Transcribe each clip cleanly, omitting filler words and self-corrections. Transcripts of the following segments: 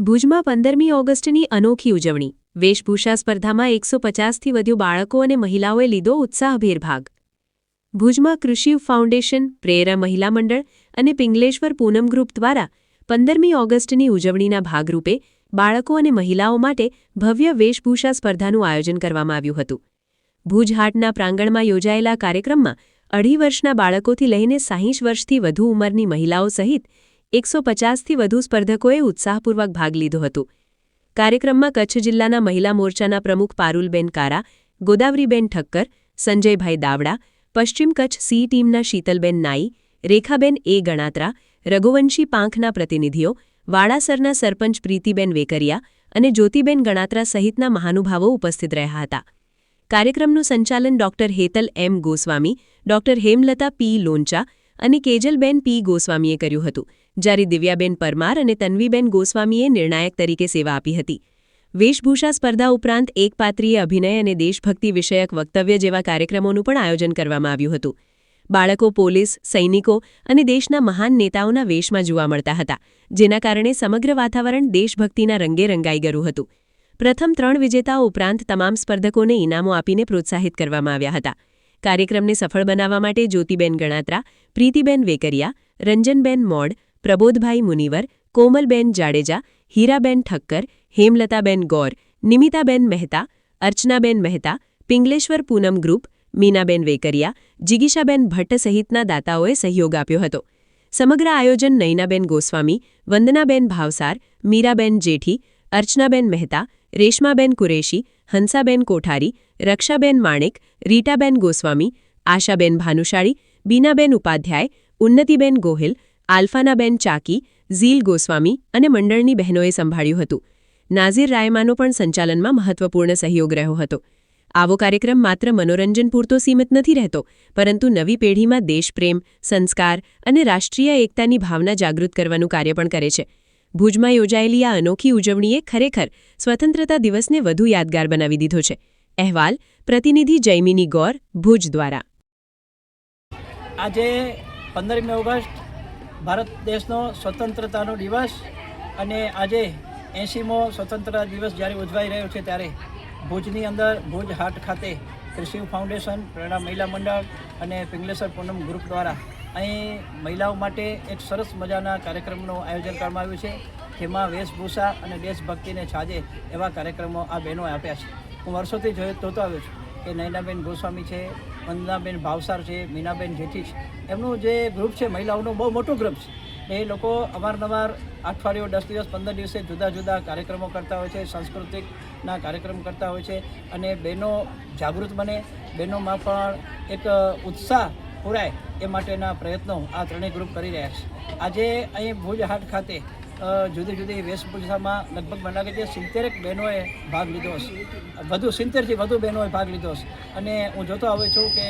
ભુજમાં 15મી ઓગસ્ટની અનોખી ઉજવણી. વેશભૂષા સ્પર્ધામાં 150થી વધુ બાળકો અને મહિલાઓએ લીધો ઉત્સાહભેર ભાગ. ભુજમાં કૃષિ ફાઉન્ડેશન, પ્રેરણા મહિલા મંડળ અને પિંગલેશ્વર પૂનમ ગ્રુપ દ્વારા 15મી ઓગસ્ટની ઉજવણીના ભાગરૂપે બાળકો અને મહિલાઓ માટે ભવ્ય વેશભૂષા સ્પર્ધાનું આયોજન કરવામાં આવ્યું હતું. ભુજ હાટના પ્રાંગણમાં યોજાયેલા કાર્યક્રમમાં 2.5 વર્ષના બાળકોથી લઈને 60 વર્ષથી વધુ ઉંમરની મહિલાઓ સહિત 150થી વધુ સ્પર્ધકોએ ઉત્સાહપૂર્વક ભાગ લીધો હતો. કાર્યક્રમમાં કચ્છ જિલ્લાના મહિલા મોરચાના પ્રમુખ પારુલબેન કારા, ગોદાવરીબેન ઠક્કર, સંજયભાઈ દાવડા, પશ્ચિમ કચ્છ સી ટીમના શીતલબેન નાઈ, રેખાબેન એ ગણાત્રા, રઘુવંશી પાંખના પ્રતિનિધિઓ, વાડાસરના સરપંચ પ્રીતિબેન વેકરિયા અને જ્યોતિબેન ગણાત્રા સહિતના મહાનુભાવો ઉપસ્થિત રહ્યા હતા. કાર્યક્રમનું સંચાલન ડોક્ટર હેતલ એમ ગોસ્વામી, ડોક્ટર હેમલતા પી લોંચા અને કેજલબેન પી ગોસ્વામીએ કર્યું હતું, જ્યારે દિવ્યાબેન પરમાર અને તન્વીબેન ગોસ્વામીએ નિર્ણાયક તરીકે સેવા આપી હતી. વેશભૂષા સ્પર્ધા ઉપરાંત એકપાત્રીય અભિનય અને દેશભક્તિ વિષયક વક્તવ્ય જેવા કાર્યક્રમોનું પણ આયોજન કરવામાં આવ્યું હતું. બાળકો પોલીસ, સૈનિકો અને દેશના મહાન નેતાઓના વેશમાં જોવા મળતા હતા, જેના કારણે સમગ્ર વાતાવરણ દેશભક્તિના રંગે રંગાઈ ગયું હતું. પ્રથમ 3 વિજેતાઓ ઉપરાંત તમામ સ્પર્ધકોને ઇનામો આપીને પ્રોત્સાહિત કરવામાં આવ્યા હતા. કાર્યક્રમને સફળ બનાવવા માટે જ્યોતિબેન ગણાત્રા, પ્રીતિબેન વેકરિયા, રંજનબેન મોડ, પ્રબોધભાઈ મુનિવર, કોમલબેન જાડેજા, હીરાબેન ઠક્કર, હેમલતાબેન ગૌર, નિમિતાબેન મહેતા, અર્ચનાબેન મહેતા, પિંગલેશ્વર પૂનમ ગ્રુપ, મીનાબેન વેકરિયા, જિગીશાબેન ભટ્ટ સહિતના દાતાઓએ સહયોગ આપ્યો હતો. સમગ્ર આયોજન નયનાબેન ગોસ્વામી, વંદનાબેન ભાવસાર, મીરાબેન જેઠી, અર્ચનાબેન મહેતા, રેશમાબેન કુરેશી, હંસાબેન કોઠારી, રક્ષાબેન માણેક, રીટાબેન ગોસ્વામી, આશાબેન ભાનુશાળી, બીનાબેન ઉપાધ્યાય, ઉન્નતિબેન ગોહિલ, આલ્ફાનાબેન ચાકી, ઝીલ ગોસ્વામી અને મંડળની બહેનોએ સંભાળ્યું હતું. નાઝીર રાયમાનો પણ સંચાલનમાં મહત્વપૂર્ણ સહયોગ રહ્યો હતો. આવો કાર્યક્રમ માત્ર મનોરંજન પૂરતો સીમિત નથી રહેતો, પરંતુ નવી પેઢીમાં દેશપ્રેમ, સંસ્કાર અને રાષ્ટ્રીય એકતાની ભાવના જાગૃત કરવાનું કાર્ય પણ કરે છે. ભુજમાં યોજાયેલી આ અનોખી ઉજવણીએ ખરેખર સ્વતંત્રતા દિવસને વધુ યાદગાર બનાવી દીધો છે. અહેવાલ પ્રતિનિધિ જયમિની ગૌર, ભુજ દ્વારા. આજે 15મી ઓગસ્ટ ભારત દેશનો સ્વતંત્રતાનો દિવસ અને આજે 80મો સ્વતંત્રતા દિવસ જ્યારે ઉજવાઈ રહ્યો છે, ત્યારે ભુજની અંદર ભુજ હાટ ખાતે કૃષિ ફાઉન્ડેશન, પ્રેરણા મહિલા મંડળ અને પિંગલેશ્વર પૂનમ ગ્રુપ દ્વારા અહીં મહિલાઓ માટે એક સરસ મજાના કાર્યક્રમનું આયોજન કરવામાં આવ્યું છે, જેમાં વેશભૂષા અને દેશભક્તિને છાજે એવા કાર્યક્રમો આ બહેનો આપ્યા છે. હું વર્ષોથી જોતો આવ્યો છું કે નયનાબેન ગોસ્વામી છે, વંદનાબેન ભાવસાર છે, મીનાબેન જેઠી છે, એમનું જે ગ્રુપ છે મહિલાઓનું બહુ મોટું ગ્રુપ છે. એ લોકો અવારનવાર અઠવાડિયું, 10 દિવસ, 15 દિવસે જુદા જુદા કાર્યક્રમો કરતા હોય છે, સાંસ્કૃતિકના કાર્યક્રમ કરતા હોય છે અને બહેનો જાગૃત બને, બહેનોમાં પણ એક ઉત્સાહ પૂરાય એ માટેના પ્રયત્નો આ ત્રણેય ગ્રુપ કરી રહ્યા છે. આજે અહીં ભુજ હાટ ખાતે જુદી જુદી વેશભૂષામાં લગભગ મને લાગે છે 70 બહેનોએ ભાગ લીધો હશે, વધુ 70થી વધુ બહેનોએ ભાગ લીધો હશે. અને હું જોતો આવ્યો છું કે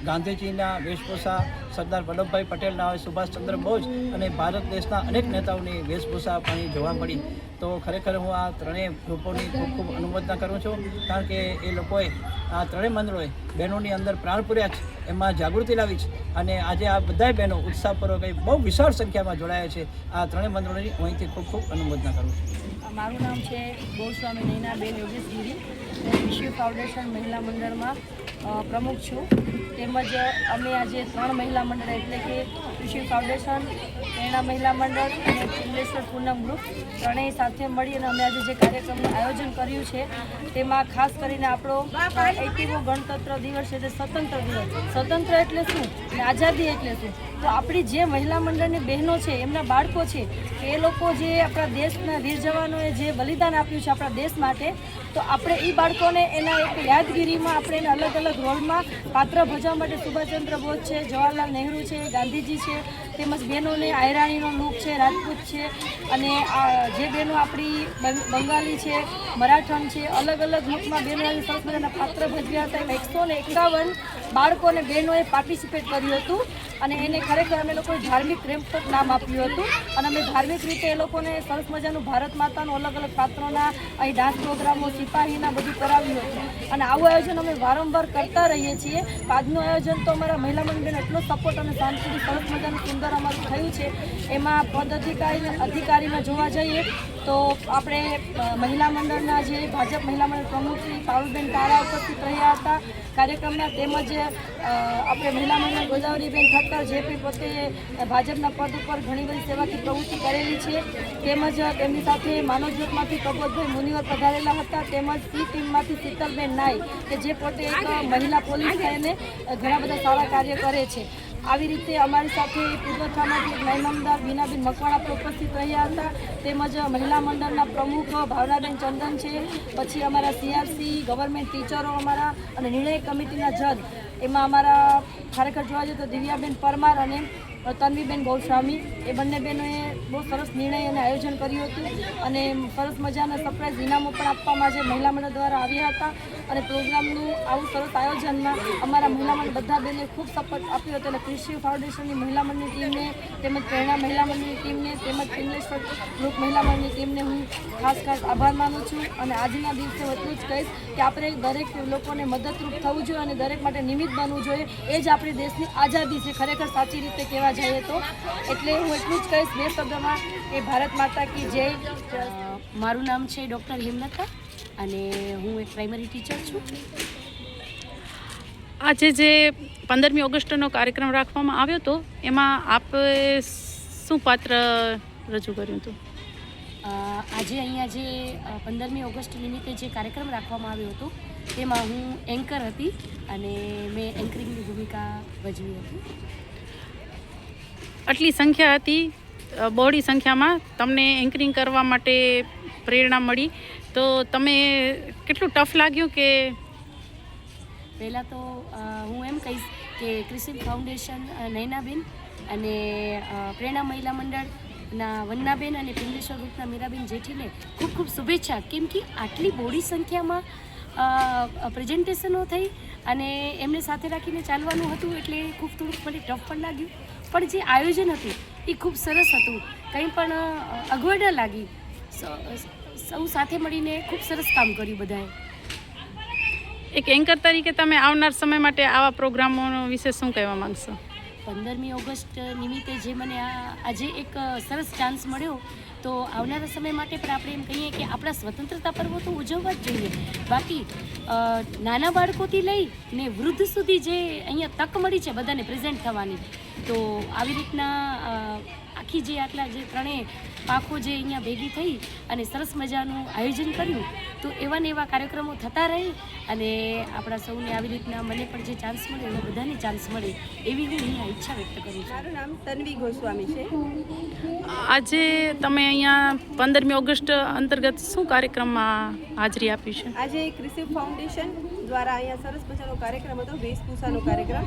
ગાંધીજીના વેશભૂષા, સરદાર વલ્લભભાઈ પટેલના હોય, સુભાષચંદ્ર બોઝ અને ભારત દેશના અનેક નેતાઓની વેશભૂષા પણ જોવા મળી. તો ખરેખર હું આ ત્રણેય ગ્રુપોની ખૂબ ખૂબ અનુમોદના કરું છું, કારણ કે એ લોકોએ આ ત્રણેય મંડળોએ બહેનોની અંદર પ્રાણ પૂર્યા છે, એમાં જાગૃતિ લાવી છે અને આજે આ બધાય બહેનો ઉત્સાહપૂર્વક બહુ વિશાળ સંખ્યામાં જોડાયા છે. આ ત્રણેય મંડળોની હું અહીંથી ખૂબ ખૂબ અનુમોદના કરું છું. મારું નામ છે ગોસ્વામી નયનાબેન યોગેશગીરી. હું કૃષિ ફાઉન્ડેશન મહિલા મંડળમાં પ્રમુખ છું. તેમજ અમે આજે 3 મહિલા મંડળ એટલે કે કૃષિ ફાઉન્ડેશન, પ્રેરણા મહિલા મંડળ અને પિંગલેશ્વર પૂનમ ગ્રુપ ત્રણેય સાથે મળી અને અમે આજે જે કાર્યક્રમનું આયોજન કર્યું છે, તેમાં ખાસ કરીને આપણો 80મો ગણતંત્ર દિવસ એટલે સ્વતંત્ર દિવસ. સ્વતંત્ર એટલે શું અને આઝાદી એટલે શું? તો આપણી જે મહિલા મંડળની બહેનો છે, એમના બાળકો છે, કે એ લોકો જે આપણા દેશના વીર જવાનોએ જે બલિદાન આપ્યું છે આપણા દેશ માટે, તો આપણે એ બાળકોને એના એક યાદગીરીમાં આપણે એને અલગ અલગ રોલમાં પાત્ર ભજવવા માટે સુભાષચંદ્ર બોઝ છે, જવાહરલાલ નહેરુ છે, ગાંધીજી છે, તેમજ બહેનોને આયરાણીનો લુક છે, રાજપૂત છે અને જે બહેનો આપણી બંગાળી છે, મરાઠણ છે, અલગ અલગ લુકમાં બહેનો સરસ મજાના પાત્ર ભજવ્યા હતા. 151 બાળકો અને બહેનોએ પાર્ટિસિપેટ કર્યું હતું અને એને ખરેખર અમે લોકોએ ધાર્મિક રેમ્પ નામ આપ્યું હતું અને અમે ધાર્મિક રીતે એ લોકોને સરસ મજાનું ભારત માતાનું અલગ અલગ પાત્રોના અહીં ડાન્સ પ્રોગ્રામો સિપાહીના બધું કરાવ્યું હતું અને આવું આયોજન અમે વારંવાર કરતા રહીએ છીએ. આજનું આયોજન તો અમારા મહિલા મંડળને એટલો સપોર્ટ અને શાંતિથી સરસ મજાનું સુંદર અમારું થયું છે. એમાં પદ અધિકારીમાં જોવા જઈએ તો આપણે મહિલા મંડળના જે ભાજપ મહિલા મંડળ પ્રમુખ શ્રી પારુલબેન તારા ઉપસ્થિત રહ્યા હતા કાર્યક્રમના, તેમજ આપણે મહિલા મંડળ ગોદાવરીબેન ઠક્કર જે પણ પોતે ભાજપના પદ ઉપર ઘણી બધી સેવાકી પ્રવૃત્તિ કરેલી છે, તેમજ તેમની સાથે માનવજ્યોતમાંથી પ્રબોધભાઈ મુનિવર પધારેલા હતા, તેમજ સી ટીમમાંથી શીતલબેન નાઈ કે જે પોતે એક મહિલા પોલીસ થઈને ઘણા બધા સારા કાર્ય કરે છે. આવી રીતે અમારી સાથે પુરવઠામાંથી એક નાયમામદાર બીનાબેન મકવાણા ઉપસ્થિત રહ્યા હતા, તેમજ મહિલા મંડળના પ્રમુખ ભાવનાબેન ચંદન છે, પછી અમારા સીઆરસી ગવર્મેન્ટ ટીચરો અમારા અને નિર્ણય કમિટીના જજ, એમાં અમારા ખરેખર જોવા જઈએ તો દિવ્યાબેન પરમાર અને તન્વીબેન ગોસ્વામી, એ બંને બહેનોએ બહુ સરસ નિર્ણય અને આયોજન કર્યું હતું અને સરસ મજાના સરપ્રાઇઝ ઇનામો પણ આપવામાં આજે મહિલા મંડળ દ્વારા આવ્યા હતા અને પ્રોગ્રામનું આવું સરસ આયોજનમાં અમારા મહિલા મંડળ બધા બહેનોએ ખૂબ સપોર્ટ આપ્યો હતો. એટલે કૃષિ ફાઉન્ડેશનની મહિલા મંડળની ટીમને, તેમજ પ્રેરણા મહિલા મંડળની ટીમને, તેમજ પિંગલેશ્વર ગ્રુપ મહિલા મંડળની ટીમને હું ખાસ આભાર માનું છું અને આજના દિવસે હું એટલું જ કહીશ કે આપણે દરેક લોકોને મદદરૂપ થવું જોઈએ અને દરેક માટે નિમિત્ત બનવું જોઈએ. એ જ આપણી દેશની આઝાદી છે ખરેખર સાચી રીતે કહેવા જઈએ તો. એટલે હું એટલું જ કહીશ બે શબ્દમાં કે ભારત માતા કી જય. મારું નામ છે ડૉક્ટર હેમલતા અને હું એક પ્રાઇમરી ટીચર છું. આજે જે 15મી ઓગસ્ટનો કાર્યક્રમ રાખવામાં આવ્યો હતો એમાં આપ શું પાત્ર રજૂ કર્યું હતું? આજે અહીંયા જે 15મી ઓગસ્ટ નિમિત્તે જે કાર્યક્રમ રાખવામાં આવ્યો હતો તેમાં હું એન્કર હતી અને મેં એન્કરિંગની ભૂમિકા ભજવી હતી. આટલી સંખ્યા હતી, બહોળી સંખ્યામાં તમને એન્કરિંગ કરવા માટે પ્રેરણા મળી, તો તમે કેટલું ટફ લાગ્યું? કે પહેલાં તો હું એમ કહીશ કે કૃષિ ફાઉન્ડેશન નયનાબેન અને પ્રેરણા મહિલા મંડળના વંદનાબેન અને પિંગલેશ્વર ગ્રુપના મીરાબેન જેઠીને ખૂબ ખૂબ શુભેચ્છા, કેમ કે આટલી બોડી સંખ્યામાં પ્રેઝન્ટેશનો થઈ અને એમને સાથે રાખીને ચાલવાનું હતું એટલે ખૂબ થોડુંક મને ટફ પણ લાગ્યું, પણ જે આયોજન હતું એ ખૂબ સરસ હતું, કંઈ પણ અગવડ ન લાગી. સૌ સાથે મળીને ખૂબ સરસ કામ કર્યું બધાએ. એક એન્કર તરીકે તમે આવનાર સમય માટે આવા પ્રોગ્રામો વિશે શું કહેવા માંગશો? 15મી ઓગસ્ટ નિમિત્તે જે મને આજે એક સરસ ચાન્સ મળ્યો, તો આવનારા સમય માટે પણ આપણે એમ કહીએ કે આપણા સ્વતંત્રતા પર્વો તો ઉજવવા જ જોઈએ. બાકી નાના બાળકોથી લઈને વૃદ્ધ સુધી જે અહીંયા તક મળી છે બધાને પ્રેઝન્ટ થવાની, તો આવી રીતના આખી જે આટલા જે ત્રણેય પાંખો જે અહીંયા ભેગી થઈ અને સરસ મજાનું આયોજન કર્યું, તો એવા ને એવા કાર્યક્રમો થતા રહે અને આપણા સૌને આવી રીતના મને પણ જે ચાન્સ મળે એવા બધાને ચાન્સ મળે એવી હું અહીંયા ઈચ્છા વ્યક્ત કરું છું. મારું નામ તન્વી ગોસ્વામી છે. આજે તમે અહીંયા 15મી ઓગસ્ટ અંતર્ગત શું કાર્યક્રમમાં હાજરી આપી છે? આજે કૃષિ ફાઉન્ડેશન દ્વારા અહીંયા સરસ મજાનો કાર્યક્રમ હતો, વેશભૂષાનો કાર્યક્રમ,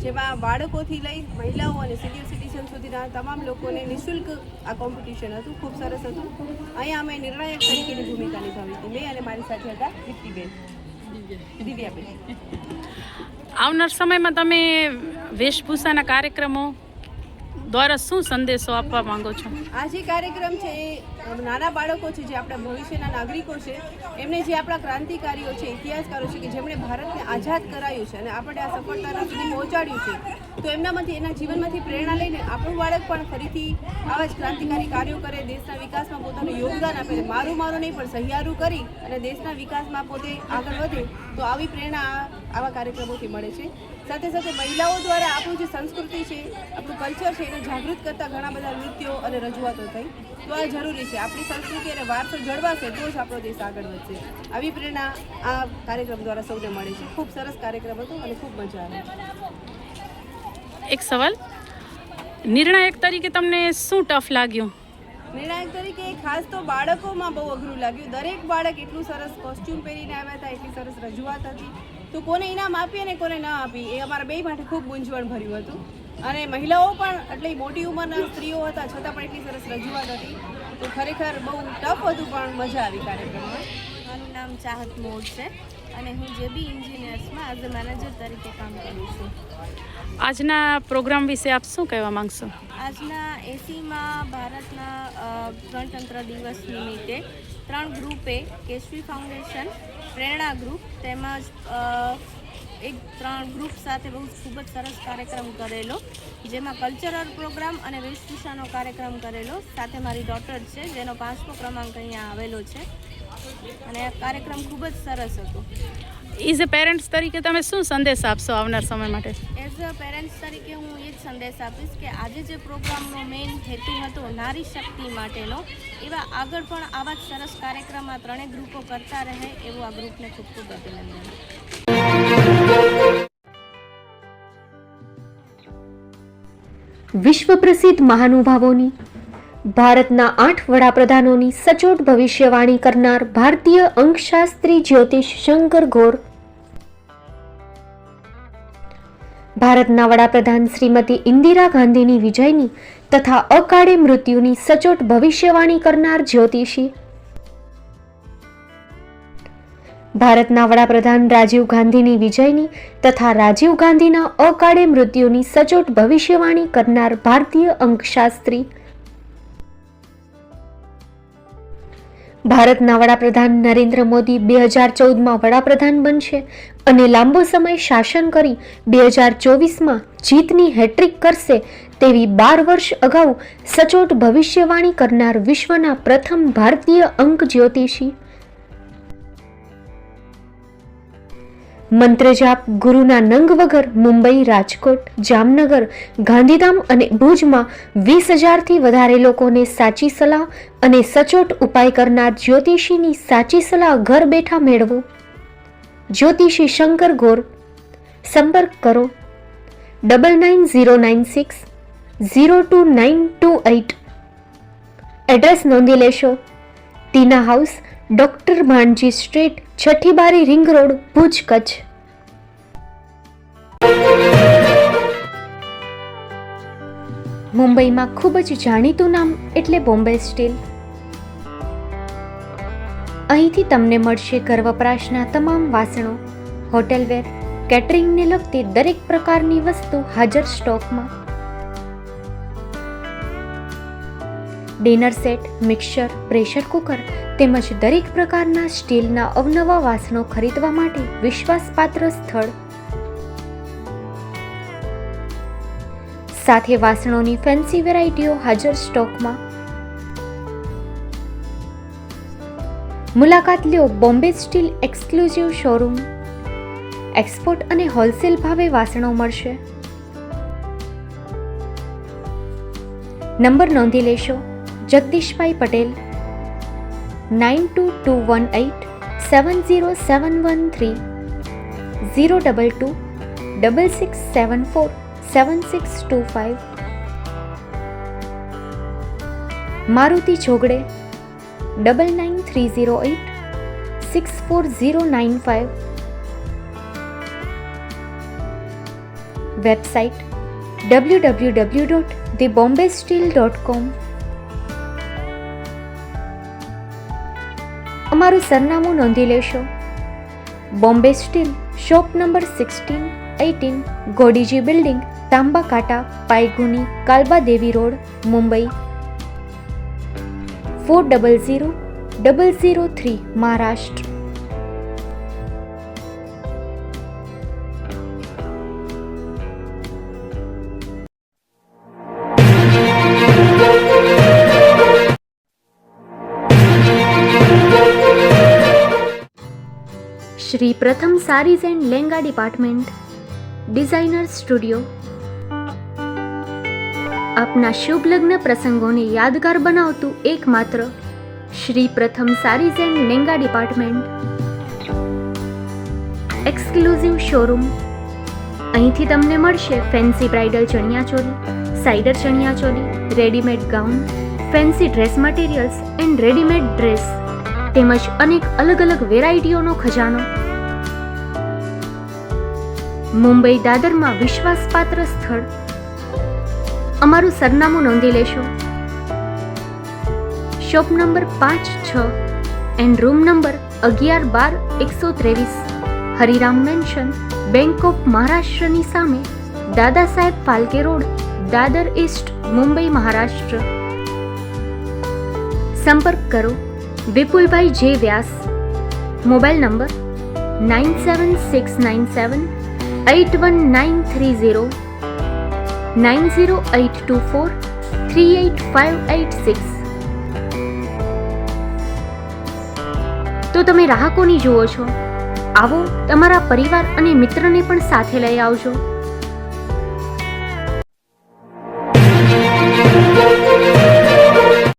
જેમાં બાળકોથી લઈ મહિલાઓ અને સિનિયર સિટીઝન સુધીના તમામ લોકોને નિઃશુલ્ક આ કોમ્પિટિશન હતું. ખૂબ સરસ હતું. અહીંયા અમે નિર્ણાયક તરીકેની ભૂમિકા નિભાવી હતી. મેં અને મારી સાથે હતા દિવ્યાબેન. આવનાર સમયમાં તમે વેશભૂષાના કાર્યક્રમો દ્વારા શું સંદેશો આપવા માંગો છો? આ જે કાર્યક્રમ છે એ નાના બાળકો છે, જે આપણા ભવિષ્યના નાગરિકો છે, એમને જે આપણા ક્રાંતિકારીઓ છે, ઇતિહાસકારો છે કે જેમણે ભારતને આઝાદ કરાયું છે અને આપણે આ સફળતાના સુધી પહોંચાડ્યું છે, તો એમનામાંથી એના જીવનમાંથી પ્રેરણા લઈને આપણું બાળક પણ ફરીથી આવા જ ક્રાંતિકારી કાર્યો કરે, દેશના વિકાસમાં પોતાનું યોગદાન આપે, મારું નહીં પણ સહિયારું કરી અને દેશના વિકાસમાં પોતે આગળ વધે, તો આવી પ્રેરણા આવા કાર્યક્રમોથી મળે છે. સાથે સાથે મહિલાઓ દ્વારા આપણું જે સંસ્કૃતિ છે, આપણું કલ્ચર છે, એને જાગૃત કરતા ઘણા બધા નૃત્યો અને રજૂઆતો થઈ, તો આ જરૂરી છે. આપણી સંસ્કૃતિ અને વારસો જળવાશે તો જ આપણો દેશ આગળ વધશે. આવી પ્રેરણા આ કાર્યક્રમ દ્વારા સૌને મળે છે. ખૂબ સરસ કાર્યક્રમ હતો અને ખૂબ મજા આવી. એક સવાલ, નિર્ણાયક તરીકે તમને શું ટફ લાગ્યું? નિર્ણાયક તરીકે ખાસ તો બાળકોમાં બહુ અઘરું લાગ્યું. દરેક બાળક એટલું સરસ કોસ્ચ્યુમ પહેરીને આવ્યા હતા, એટલી સરસ રજૂઆત હતી, તો કોને ઇનામ આપીએ અને કોને ન આપી એ અમારા બે માટે ખૂબ મૂંઝવણ ભર્યું હતું. અને મહિલાઓ પણ એટલી મોટી ઉંમરના સ્ત્રીઓ હતા છતાં પણ એટલી સરસ રજૂઆત હતી, તો ખરેખર બહુ ટફ હતું પણ મજા આવી કાર્યક્રમમાં. મારું નામ ચાહત મોડ છે અને હું જેબી એન્જિનિયર્સમાં એઝ અ મેનેજર તરીકે કામ કરું છું. આજના પ્રોગ્રામ વિશે આપ શું કહેવા માંગશો? આજના એસીમાં ભારતના ગણતંત્ર દિવસ નિમિત્તે 3 ગ્રુપે કેશવી ફાઉન્ડેશન, પ્રેરણા ગ્રુપ તેમજ એક 3 ગ્રુપ સાથે બહુ ખૂબ જ સરસ કાર્યક્રમ કરેલો, જેમાં કલ્ચરલ પ્રોગ્રામ અને વેશભૂષાનો કાર્યક્રમ કરેલો. સાથે મારી ડોટર છે જેનો 5મો ક્રમાંક અહીંયા આવેલો છે અને આ કાર્યક્રમ ખૂબ જ સરસ હતો. ઇઝ અ પેરેન્ટ્સ તરીકે તમે શું સંદેશ આપશો આવનાર સમય માટે? એઝ અ પેરેન્ટ્સ તરીકે હું એ જ સંદેશ આપીશ કે આજે જે પ્રોગ્રામનો મેઇન હેતુ હતો નારી શક્તિ માટેનો, એવા આગળ પણ આવા જ સરસ કાર્યક્રમ આ 3 ગ્રુપો કરતા રહે એવું આ ગ્રુપને ખૂબ ખૂબ અભિનંદન. વિશ્વ પ્રસિદ્ધ મહાનુભાવોની, ભારતના 8 વડાપ્રધાનોની સચોટ ભવિષ્યવાણી કરનાર ભારતીય અંકશાસ્ત્રી જ્યોતિષ શંકર ઘોર, ભારતના વડાપ્રધાન શ્રીમતી ઇન્દિરા ગાંધીની વિજયની તથા અકાળે મૃત્યુની સચોટ ભવિષ્યવાણી કરનાર જ્યોતિષી, ભારતના વડાપ્રધાન રાજીવ ગાંધીની વિજયની તથા રાજીવ ગાંધીના અકાળે મૃત્યુની સચોટ ભવિષ્યવાણી કરનાર ભારતીય અંકશાસ્ત્રી, ભારતના વડાપ્રધાન નરેન્દ્ર મોદી 2014માં વડાપ્રધાન બનશે અને લાંબો સમય શાસન કરી 2024માં જીતની હેટ્રિક કરશે તેવી 12 વર્ષ અગાઉ સચોટ ભવિષ્યવાણી કરનાર વિશ્વના પ્રથમ ભારતીય અંક જ્યોતિષી, મંત્રજાપ ગુરુના નંગ વગર મુંબઈ, રાજકોટ, જામનગર, ગાંધીધામ અને ભુજમાં 20,000થી વધારે લોકોને સાચી સલાહ અને સચોટ ઉપાય કરનાર જ્યોતિષીની સાચી સલાહ ઘર બેઠા મેળવો. જ્યોતિષી શંકર ઘોર. સંપર્ક કરો 9909602928. એડ્રેસ નોંધી લેશો. ટીના હાઉસ, ડોક્ટર ભાણજી સ્ટ્રીટ, છઠ્ઠી બારી, રિંગ રોડ, ભુજ, કચ્છ. મુંબઈમાં ખૂબ જ જાણીતું નામ એટલે બોમ્બે સ્ટીલ. અહીંથી તમને મળશે ઘર વપરાશના તમામ વાસણો, હોટેલવેર, કેટરિંગને લગતી દરેક પ્રકારની વસ્તુ હાજર સ્ટોકમાં. Dinner set, mixer, pressure cooker તેમજ દરેક પ્રકારના સ્ટીલના અવનવા વાસણો ખરીદવા માટે વિશ્વાસપાત્ર સ્થળ. સાથે વાસણોની ફેન્સી વેરાયટીઓ હાજર સ્ટોકમાં. મુલાકાત લ્યો Bombay steel exclusive showroom. Export અને હોલસેલ ભાવે વાસણો મળશે. નંબર નોંધી લેશો. જગદીશભાઈ પટેલ 9221870713 022 6674 7625. મારુતિ જોગડે 9930864095. Website www.thebombasteel.com. અમારું સરનામું નોંધી લેશો. Bombay steel, shop number 16-18, Godiji building, Tamba Kanta, Payguni, Kalbadevi road, Mumbai 400003, Maharashtra. Shri Pratham saris and lenga department, designer studio. આપના શુભ લગ્ન પ્રસંગોને યાદગાર બનાવતું એકમાત્ર Shri Pratham saris and lenga department. Exclusive showroom. અહીંથી તમને મળશે fancy bridal chaniya choli, cider chaniya choli, readymade gown, fancy dress materials and readymade dress તેમજ અનેક અલગ અલગ વેરાયટીઓનો ખજાનો. મુંબઈ દાદરમાં વિશ્વાસપાત્ર સ્થળ. અમારું સરનામું નોંધી લેશો. Shop number 5-6 and room number 1112-123, Hariram mansion, bank of મહારાષ્ટ્રની સામે, દાદા સાહેબ ફાલ્કે રોડ, દાદર ઈસ્ટ, મુંબઈ, મહારાષ્ટ્ર. સંપર્ક કરો વિપુલભાઈ જે વ્યાસ. Mobile number 9769781930, 9082438586. તો તમે રાહકોની જુઓ છો, આવો તમારા પરિવાર અને મિત્રને પણ સાથે લઈ આવજો.